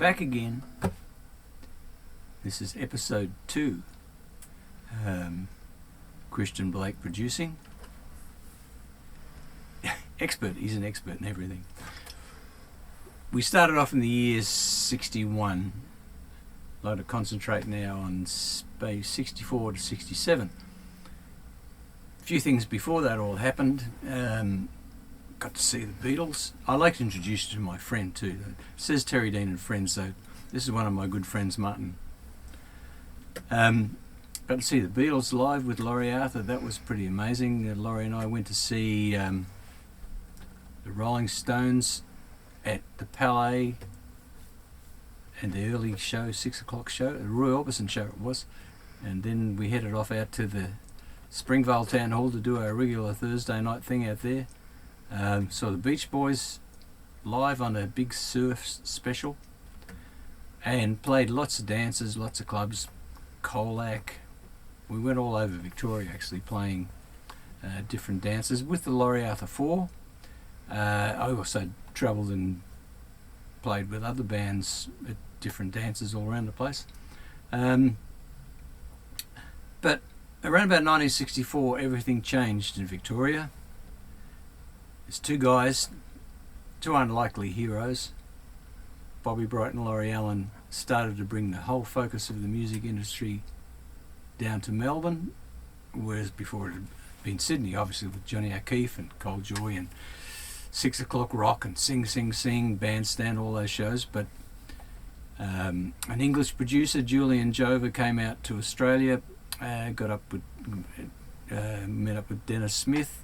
back again. This is episode 2. Christian Blake producing. Expert, he's an expert in everything. We started off in the year 61. I'd like to concentrate now on space 64 to 67. A few things before that all happened. Got to see the Beatles. I like to introduce you to my friend too. It says Terry Dean and Friends, so this is one of my good friends, Martin. Got to see the Beatles live with Laurie Arthur. That was pretty amazing. Laurie and I went to see the Rolling Stones at the Palais and the early show, 6 o'clock show, the Roy Orbison show it was. And then we headed off out to the Springvale Town Hall to do our regular Thursday night thing out there. Saw the Beach Boys live on a big surf special and played lots of dances, lots of clubs, Colac. We went all over Victoria actually playing different dances with the Laurie Arthur 4. I also travelled and played with other bands at different dances all around the place. But around about 1964 everything changed in Victoria. There's two guys, two unlikely heroes. Bobby Bright and Laurie Allen started to bring the whole focus of the music industry down to Melbourne, whereas before it had been Sydney, obviously with Johnny O'Keefe and Cold Joy and 6 O'Clock Rock and Sing Sing Sing, Bandstand, all those shows. But an English producer, Julian Jover, came out to Australia, met up with Dennis Smith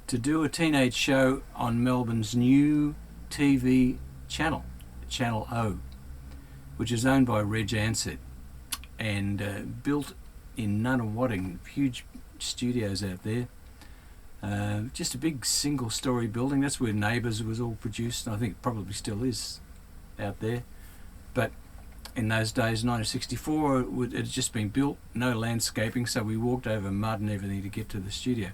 to do a teenage show on Melbourne's new TV channel, Channel O, which is owned by Reg Ansett and built in Nunawading, huge studios out there. Just a big single-story building. That's where Neighbours was all produced, and I think it probably still is out there. But in those days, 1964, it had just been built, no landscaping, so we walked over mud and everything to get to the studio.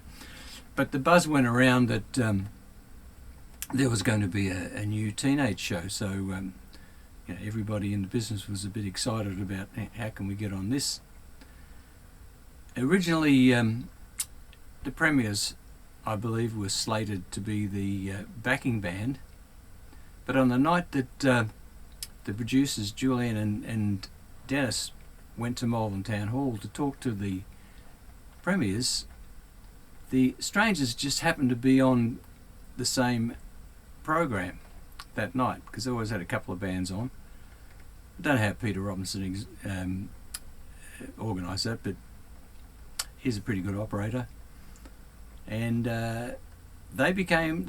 But the buzz went around that there was going to be a new teenage show, so everybody in the business was a bit excited about how can we get on this. Originally, the Premiers, I believe, were slated to be the backing band, but on the night that the producers, Julian and Dennis, went to Malvern Town Hall to talk to the Premiers, the Strangers just happened to be on the same program that night, because they always had a couple of bands on. I don't know how Peter Robinson organised that, but he's a pretty good operator. And the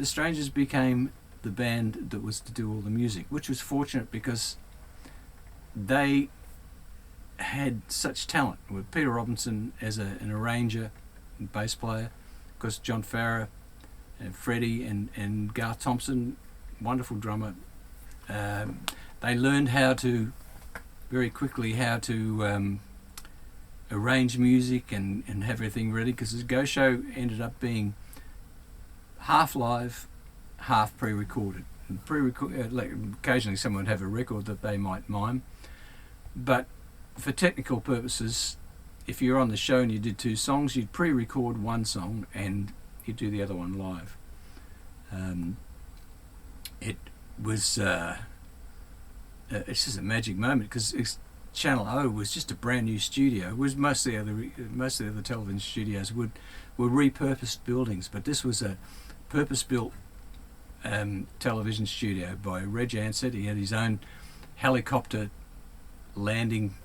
Strangers became the band that was to do all the music, which was fortunate because they had such talent, with Peter Robinson as an arranger and bass player, of course John Farrer and Freddie and Garth Thompson, wonderful drummer. They learned very quickly how to arrange music and have everything ready, because the Go Show ended up being half live, half pre-recorded. Occasionally someone would have a record that they might mime, but for technical purposes, if you're on the show and you did 2 songs, you'd pre-record one song and you'd do the other one live. It was it's just a magic moment, because Channel O was just a brand new studio. It was most of the other television studios were repurposed buildings, but this was a purpose-built television studio by Reg Ansett. He had his own helicopter landing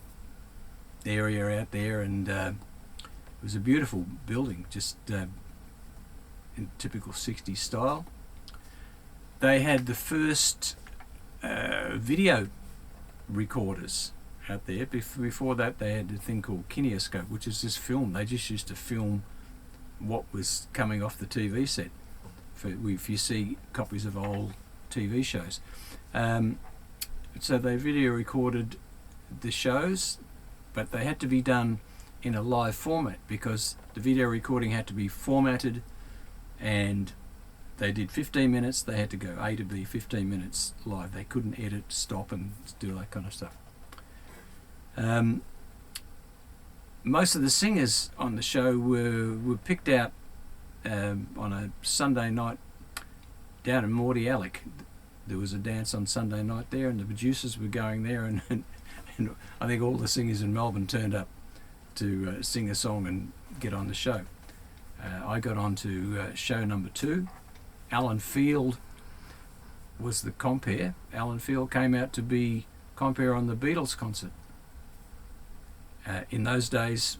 area out there, and it was a beautiful building, just in typical 60s style. They had the first video recorders out there. Before that, they had a thing called Kineoscope, which is this film. They just used to film what was coming off the TV set. If you see copies of old TV shows, so they video recorded the shows, but they had to be done in a live format, because the video recording had to be formatted and they did 15 minutes. They had to go A to B, 15 minutes live. They couldn't edit, stop, and do that kind of stuff. Most of the singers on the show were picked out on a Sunday night down in Morty Alec. There was a dance on Sunday night there, and the producers were going there, and I think all the singers in Melbourne turned up to sing a song and get on the show. I got on to show number 2. Alan Field was the compere. Alan Field came out to be compere on the Beatles concert. In those days,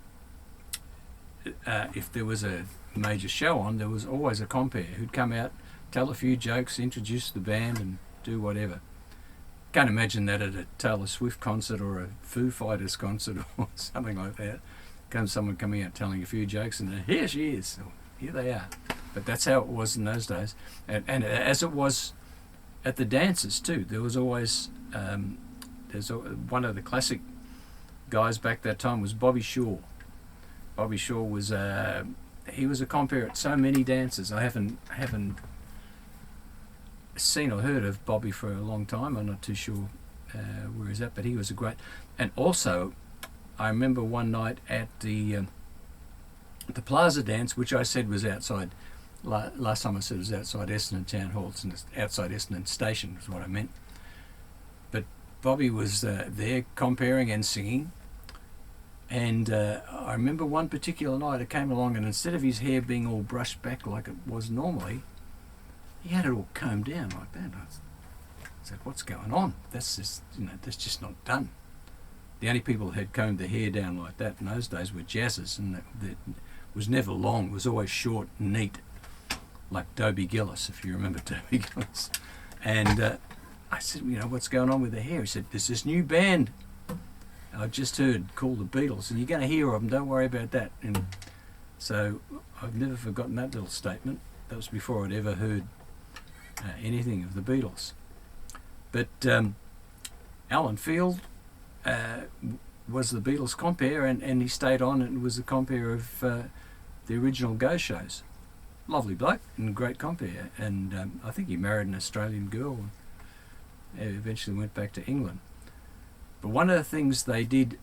if there was a major show on, there was always a compere who'd come out, tell a few jokes, introduce the band, and do whatever. Can't imagine that at a Taylor Swift concert or a Foo Fighters concert or something like that. Comes someone coming out telling a few jokes, and here she is, or here they are. But that's how it was in those days, and as it was at the dances too. There was always there's one of the classic guys back that time was Bobby Shaw. Bobby Shaw was he was a compere at so many dances. I haven't seen or heard of Bobby for a long time. I'm not too sure where he's at, but he was a great. And also, I remember one night at the Plaza Dance, which I said was outside. Last time I said it was outside Essendon Town Hall. It's outside Essendon Station is what I meant. But Bobby was there comparing and singing. And I remember one particular night it came along, and instead of his hair being all brushed back like it was normally, he had it all combed down like that. I said, "What's going on? That's just not done." The only people that had combed their hair down like that in those days were jazzers, and that was never long. It was always short and neat, like Dobie Gillis, if you remember Dobie Gillis. And I said, "What's going on with the hair?" He said, "There's this new band I've just heard called the Beatles, and you're going to hear of them. Don't worry about that." And so I've never forgotten that little statement. That was before I'd ever heard anything of the Beatles. But Alan Field was the Beatles compere, and he stayed on and was the compere of the original Go shows. Lovely bloke and great compere, and I think he married an Australian girl and eventually went back to England. But one of the things they did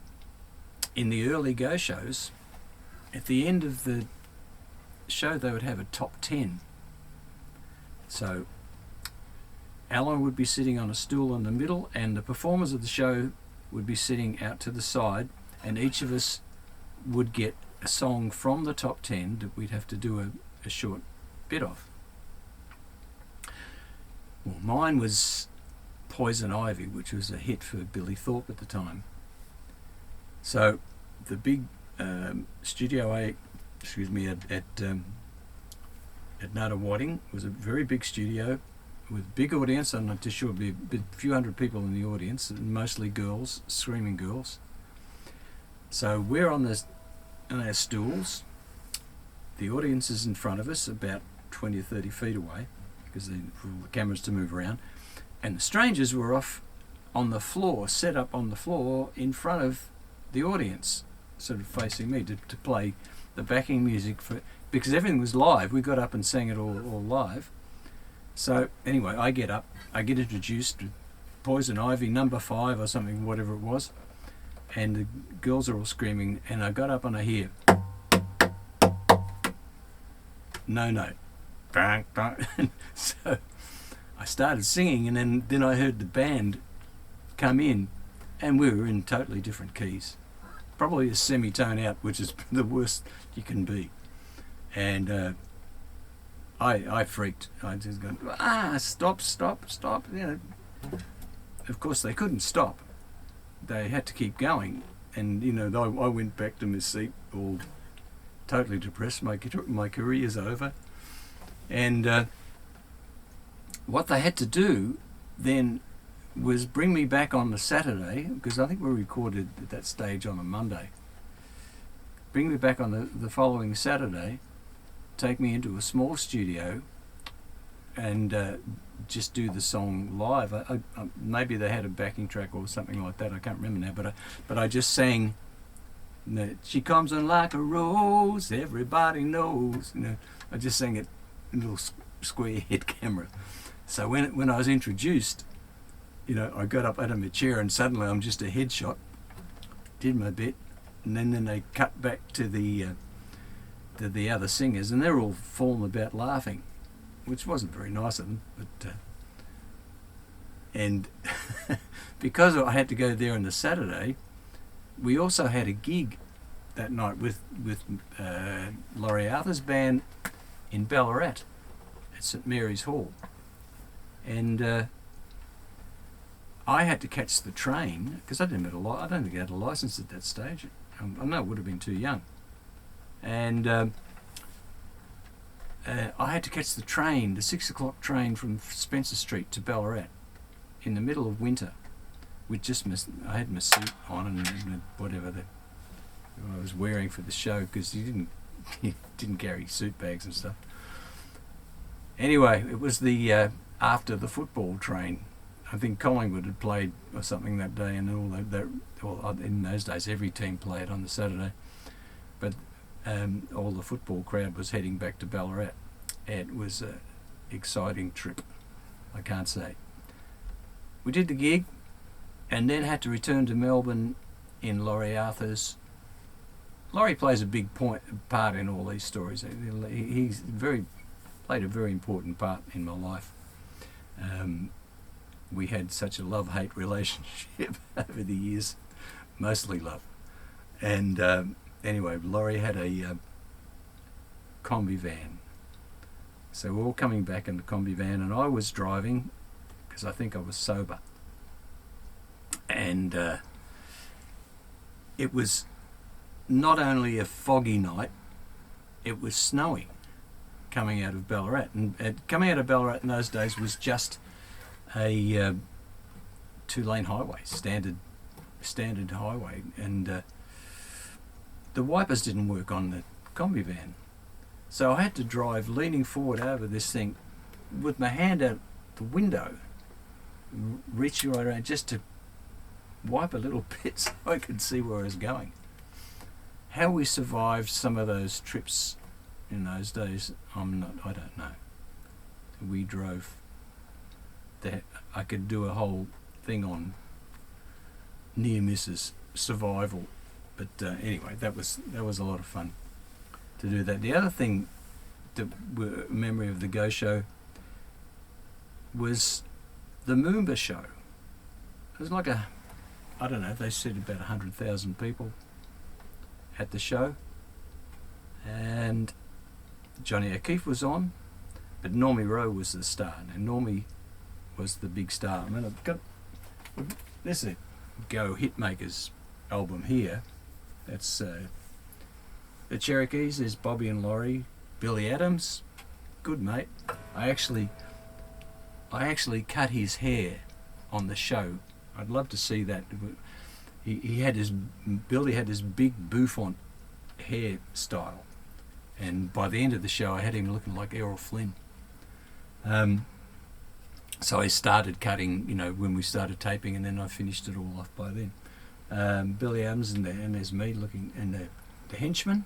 in the early Go shows, at the end of the show they would have a top 10. So Alan would be sitting on a stool in the middle, and the performers of the show would be sitting out to the side, and each of us would get a song from the top 10 that we'd have to do a short bit of. Well, mine was Poison Ivy, which was a hit for Billy Thorpe at the time. So the big Studio A, at Nunawading was a very big studio with big audience. I'm not too sure, it'd be a few hundred people in the audience, mostly girls, screaming girls. So we're on our stools. The audience is in front of us, about 20 or 30 feet away, because for all the cameras to move around. And the strangers were off on the floor, set up on the floor in front of the audience, sort of facing me to play the backing music because everything was live. We got up and sang it all live. So anyway, I get up, I get introduced to Poison Ivy, number 5 or something, whatever it was, and the girls are all screaming, and I got up and I hear no note. Bang, bang. So I started singing, and then I heard the band come in, and we were in totally different keys. Probably a semitone out, which is the worst you can be. And I freaked. I just go, stop. Of course, they couldn't stop. They had to keep going. And, I went back to my seat all totally depressed. My career's over. And what they had to do then was bring me back on the Saturday, because I think we recorded at that stage on a Monday. Bring me back on the following Saturday, take me into a small studio, and just do the song live. I maybe they had a backing track or something like that. I can't remember now, but I just sang. She comes on like a rose, everybody knows. I just sang it little square head camera. So when I was introduced, I got up out of my chair and suddenly I'm just a headshot. Did my bit, and then they cut back to the other singers, and they're all falling about laughing, which wasn't very nice of them. But and because I had to go there on the Saturday, we also had a gig that night with Laurie Arthur's band in Ballarat at St Mary's Hall, and I had to catch the train because I didn't have I don't think I had a license at that stage. I know I would have been too young, and I had to catch the train, the 6 o'clock train from Spencer Street to Ballarat, in the middle of winter. I had my suit on and whatever I was wearing for the show, because he didn't carry suit bags and stuff. Anyway, it was the after the football train. I think Collingwood had played or something that day, and in those days every team played on the Saturday. But all the football crowd was heading back to Ballarat. It was an exciting trip, I can't say. We did the gig, and then had to return to Melbourne in Laurie Arthur's. Laurie plays a big part in all these stories. He's played a very important part in my life. We had such a love-hate relationship over the years, mostly love. And anyway, Laurie had a combi van. So we're all coming back in the combi van, and I was driving because I think I was sober. And it was not only a foggy night, it was snowing coming out of Ballarat. And coming out of Ballarat in those days was just a two-lane highway, standard highway, and the wipers didn't work on the combi van, so I had to drive leaning forward over this thing with my hand out the window, reaching right around just to wipe a little bit so I could see where I was going. How we survived some of those trips in those days, I don't know. We drove. I could do a whole thing on near misses, survival, but anyway, that was a lot of fun to do that. The other thing, memory of the Go Show, was the Moomba show. It was like I don't know, they said about 100,000 people at the show, and Johnny O'Keefe was on, but Normie Rowe was the star. Now Normie was the big star. I mean, this is a Go Hitmakers album here. That's the Cherokees. There's Bobby and Laurie, Billy Adams, good mate. I actually cut his hair on the show. I'd love to see that. Billy had his big bouffant hairstyle, and by the end of the show I had him looking like Errol Flynn. So I started cutting, when we started taping, and then I finished it all off by then. Billy Adams and there's me looking, and the Henchmen,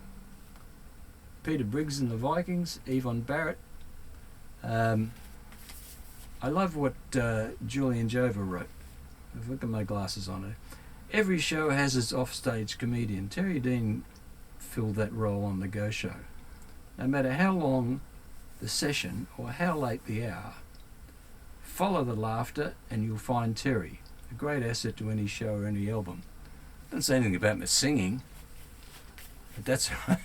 Peter Briggs and the Vikings, Yvonne Barrett. I love what Julian Jover wrote. I've got my glasses on it. Every show has its offstage comedian. Terry Dean filled that role on the Go Show. No matter how long the session or how late the hour, follow the laughter and you'll find Terry, a great asset to any show or any album. Doesn't say anything about me singing, but that's right.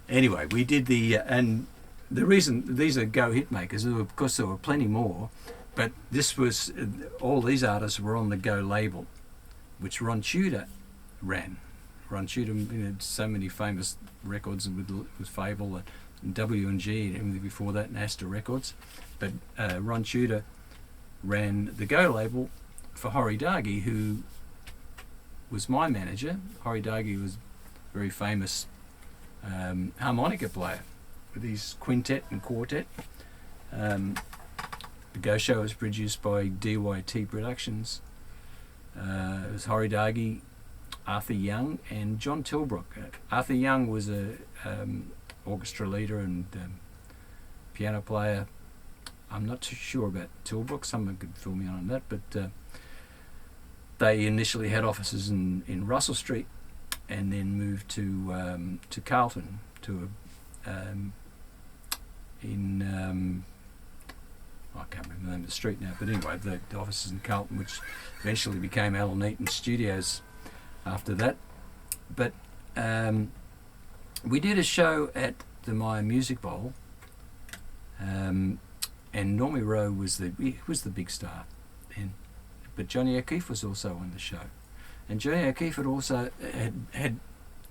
Anyway, we did and the reason these are Go Hitmakers, of course there were plenty more, but this was, all these artists were on the Go label, which Ron Tudor ran. Ron Tudor had so many famous records with Fable and W&G and everything before that, and Astor Records. But Ron Tudor ran the Go label for Horry Dargie, who was my manager. Horry Dargie was a very famous harmonica player with his quintet and quartet. The Go Show was produced by DYT Productions. It was Horry Dargie, Arthur Young, and John Tilbrook. Arthur Young was a orchestra leader and piano player. I'm not too sure about Tilbrook. Someone could fill me in on that, but they initially had offices in Russell Street, and then moved to Carlton, I can't remember the name of the street now, but anyway, the offices in Carlton, which eventually became Alan Eaton Studios after that. But we did a show at the Myer Music Bowl, and Normie Rowe was the big star then, but Johnny O'Keefe was also on the show, and Johnny O'Keefe had also had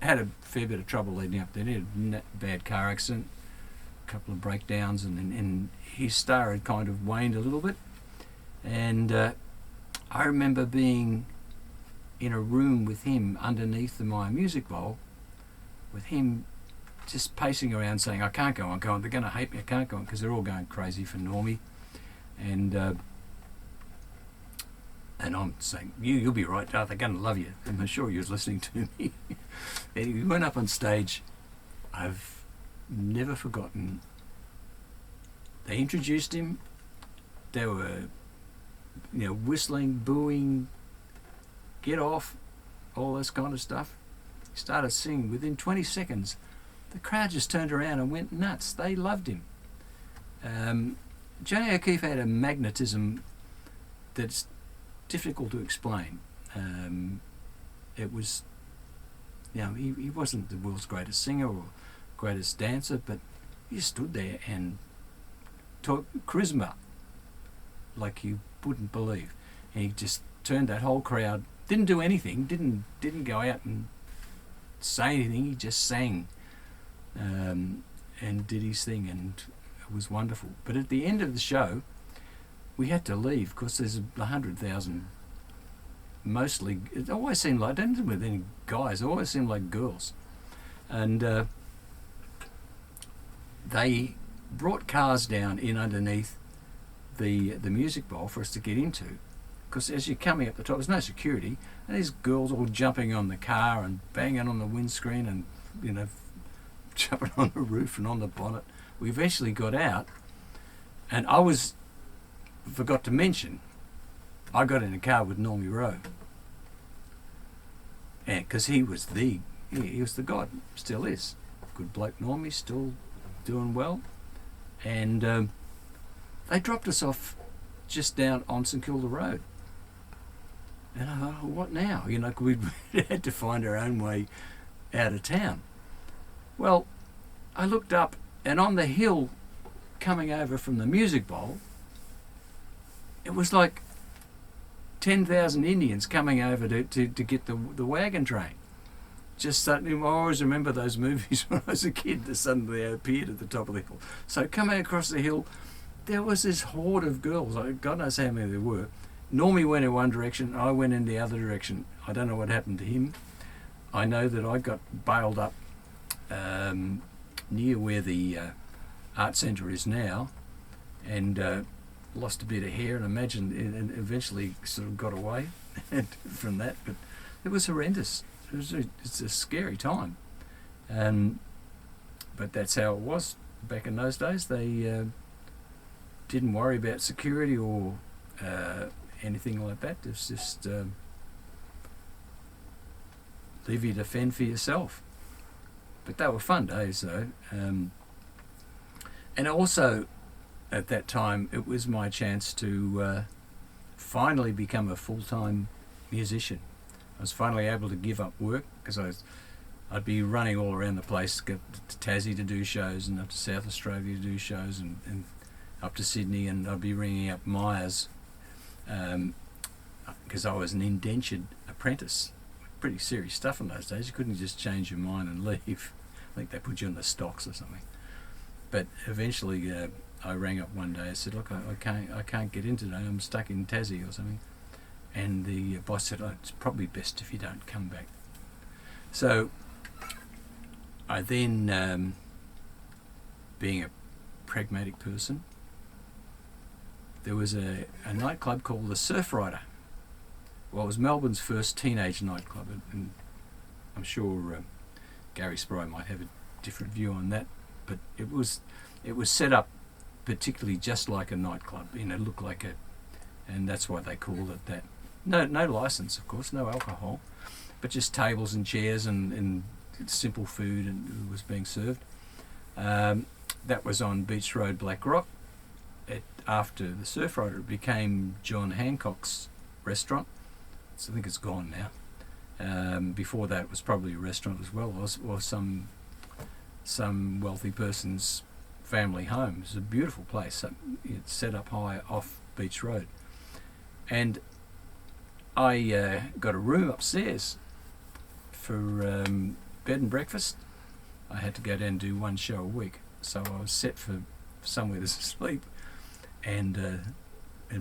a fair bit of trouble leading up there. He had a bad car accident, a couple of breakdowns, and his star had kind of waned a little bit. And I remember being in a room with him underneath the Myer Music Bowl, with him just pacing around saying, I can't go on, they're going to hate me, I can't go on, because they're all going crazy for Normie. And I'm saying, you'll be right, Darth, they're going to love you. And I'm sure you was listening to me. And he went up on stage. I've never forgotten. They introduced him. They were, whistling, booing, get off, all this kind of stuff. He started singing. Within 20 seconds, the crowd just turned around and went nuts. They loved him. Johnny O'Keefe had a magnetism that's difficult to explain. It was, he wasn't the world's greatest singer or greatest dancer, but he stood there and taught charisma like you wouldn't believe. And he just turned that whole crowd. Didn't do anything. Didn't go out and say anything. He just sang and did his thing, and it was wonderful. But at the end of the show, we had to leave because there's 100,000. Mostly, it always seemed like, I don't know with any guys, it always seemed like girls. And they brought cars down in underneath the music bowl for us to get into, because as you're coming up the top, there's no security, and these girls all jumping on the car and banging on the windscreen and jumping on the roof and on the bonnet. We eventually got out, and forgot to mention, I got in a car with Normie Rowe, and because he was the god, still is. Good bloke Normie, still doing well. And they dropped us off just down on St Kilda Road. And I thought, what now? We had to find our own way out of town. Well, I looked up, and on the hill coming over from the music bowl, it was like 10,000 Indians coming over to get the wagon train. Just suddenly, I always remember those movies when I was a kid that suddenly appeared at the top of the hill. So coming across the hill, there was this horde of girls. God knows how many there were. Normie went in one direction, I went in the other direction. I don't know what happened to him. I know that I got bailed up near where the art centre is now, and lost a bit of hair, and and eventually sort of got away from that. But it was horrendous. It's a scary time, but that's how it was back in those days. They didn't worry about security or anything like that. It was just leave you to fend for yourself. But they were fun days, though. And also, at that time, it was my chance to finally become a full-time musician. I was finally able to give up work, because I'd be running all around the place, go to Tassie to do shows, and up to South Australia to do shows, and up to Sydney, and I'd be ringing up Myers, because I was an indentured apprentice. Pretty serious stuff in those days. You couldn't just change your mind and leave. I think they put you in the stocks or something. But eventually, I rang up one day. I said, "Look, I can't get in today. I'm stuck in Tassie or something." And the boss said, "It's probably best if you don't come back." So I then, being a pragmatic person, there was a nightclub called the Surf Rider. Well, it was Melbourne's first teenage nightclub, and I'm sure Gary Spry might have a different view on that. but it was set up particularly just like a nightclub. It looked like and that's why they called it that. No license, of course, no alcohol, but just tables and chairs and simple food and was being served. That was on Beach Road, Black Rock. After the Surfrider, it became John Hancock's restaurant. So I think it's gone now. Before that, it was probably a restaurant as well, or some wealthy person's family home. It's a beautiful place. It's set up high off Beach Road, and I got a room upstairs for bed and breakfast. I had to go down and do one show a week, so I was set for somewhere to sleep and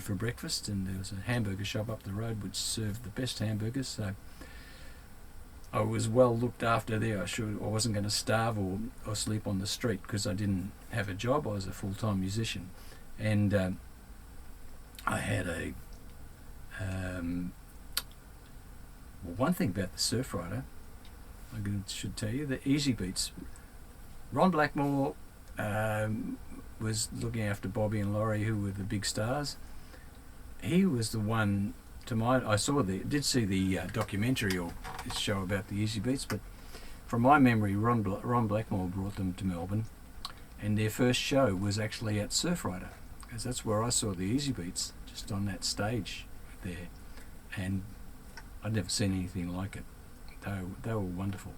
for breakfast. And there was a hamburger shop up the road which served the best hamburgers, so I was well looked after there. I wasn't going to starve or sleep on the street because I didn't have a job. I was a full-time musician, and I had one thing about the Surfrider, I should tell you, the Easy Beats. Ron Blackmore was looking after Bobby and Laurie, who were the big stars. He was the one. I did see the documentary or show about the Easy Beats, but from my memory, Ron Blackmore brought them to Melbourne, and their first show was actually at Surfrider, because that's where I saw the Easy Beats, just on that stage there, and I'd never seen anything like it. They were wonderful.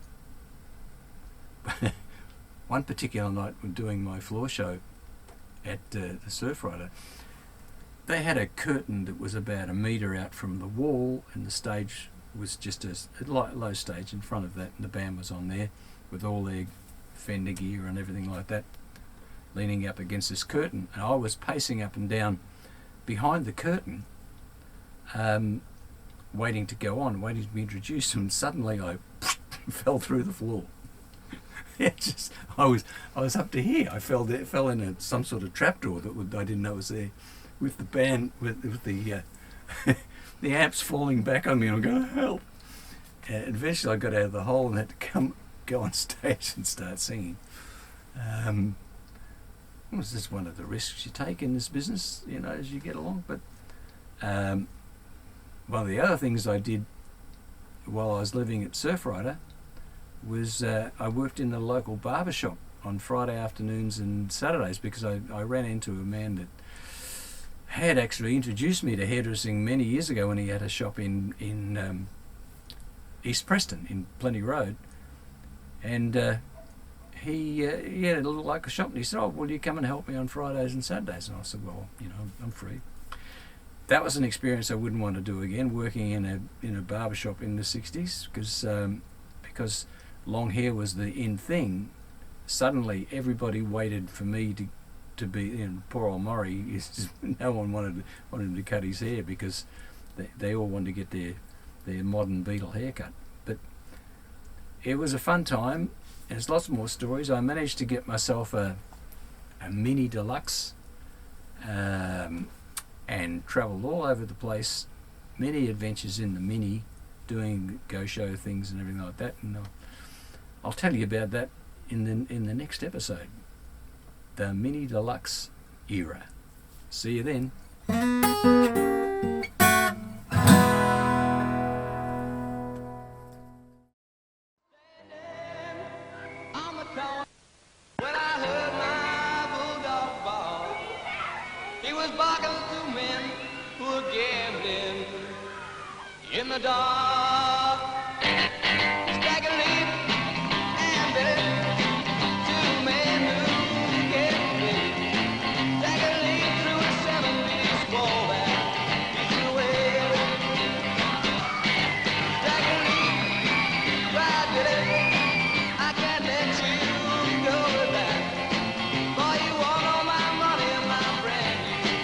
One particular night, when doing my floor show at the Surfrider, they had a curtain that was about a metre out from the wall, and the stage was just a low stage in front of that, and the band was on there with all their Fender gear and everything like that, leaning up against this curtain, and I was pacing up and down behind the curtain, waiting to go on, waiting to be introduced, and suddenly I fell through the floor. I was up to here. I fell in some sort of trapdoor that I didn't know was there, with the band, with the the amps falling back on me, and I'm going, help. And eventually I got out of the hole and had to go on stage and start singing. It was just one of the risks you take in this business, as you get along. But one of the other things I did while I was living at Surfrider was I worked in the local barber shop on Friday afternoons and Saturdays, because I ran into a man that had actually introduced me to hairdressing many years ago when he had a shop in East Preston, in Plenty Road, and he had a little local shop, and he said, "Oh, will you come and help me on Fridays and Saturdays?" And I said, "Well, I'm free." That was an experience I wouldn't want to do again, working in a barber shop in the 60s, because long hair was the in thing. Suddenly everybody waited for me to be, poor old Murray, no one wanted him to cut his hair, because they all wanted to get their modern Beatle haircut. But it was a fun time, and there's lots more stories. I managed to get myself a Mini Deluxe, and travelled all over the place, many adventures in the Mini, doing go show things and everything like that, and I'll tell you about that in the next episode. The Mini Deluxe era. See you then. In the dark, stagger leap, and two men who get me. Stagger leap through a 70s wall that beats away. Stagger leap, right Billy, I can't let you go with that. For you want all my money and my brand new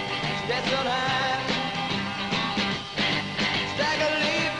Stetson hat. Stagger leap.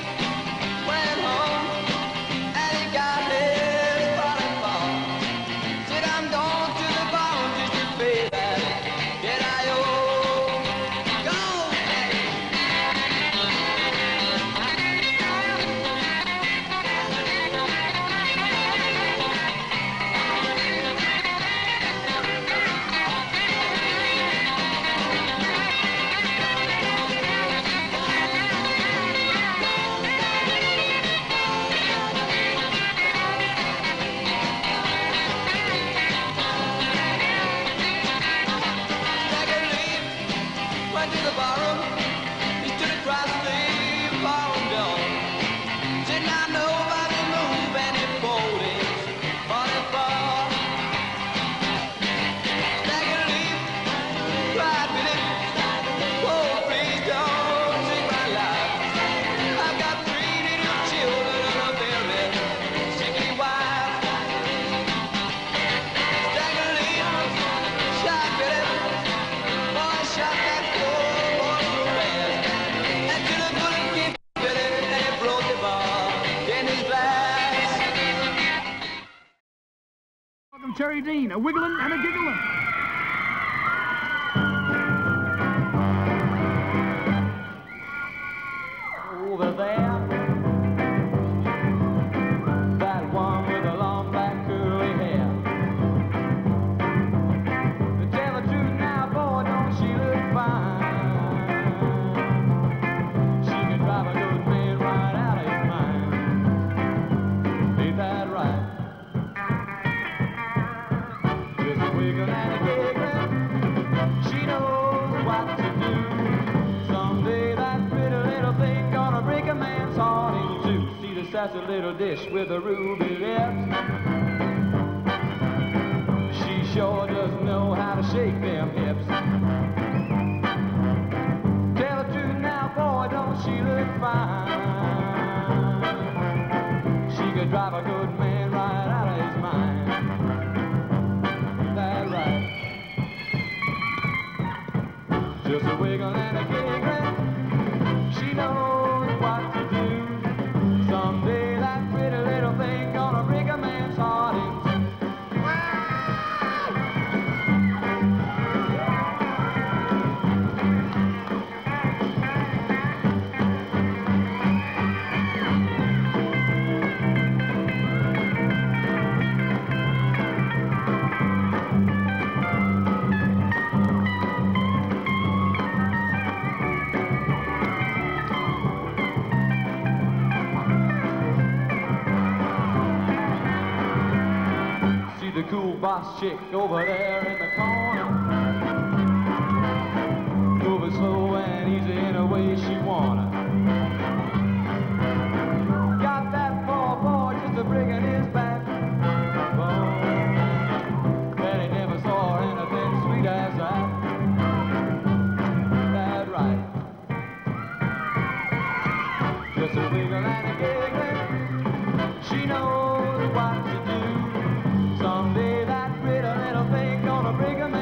Billy Dean, a wiggling and a giggling. Over there, that one with the long black curly hair. To tell the truth now, boy, don't she look fine? She can drive a good man right out of his mind. Ain't that right? Just a wiggle and a giggling, she knows what to do. Someday that pretty little thing gonna break a man's heart in two. See the sassy little dish with the ruby lips. She sure does know how to shake them hips. Tell the truth now, boy, don't she look fine? She could drive a good man right out of his mind. Ain't that right? Just a wiggle and a giggling, she knows what to do. Someday that pretty little thing gonna break a man's heart in two. See the cool boss chick over there in the corner, moving slow and easy in a way she wanna. Got that poor boy just a breaking his backbone. Bet he never saw anything sweet as that. That right? Just a wiggle and a giggling, she knows what to do. Someday that pretty little thing gonna break a man.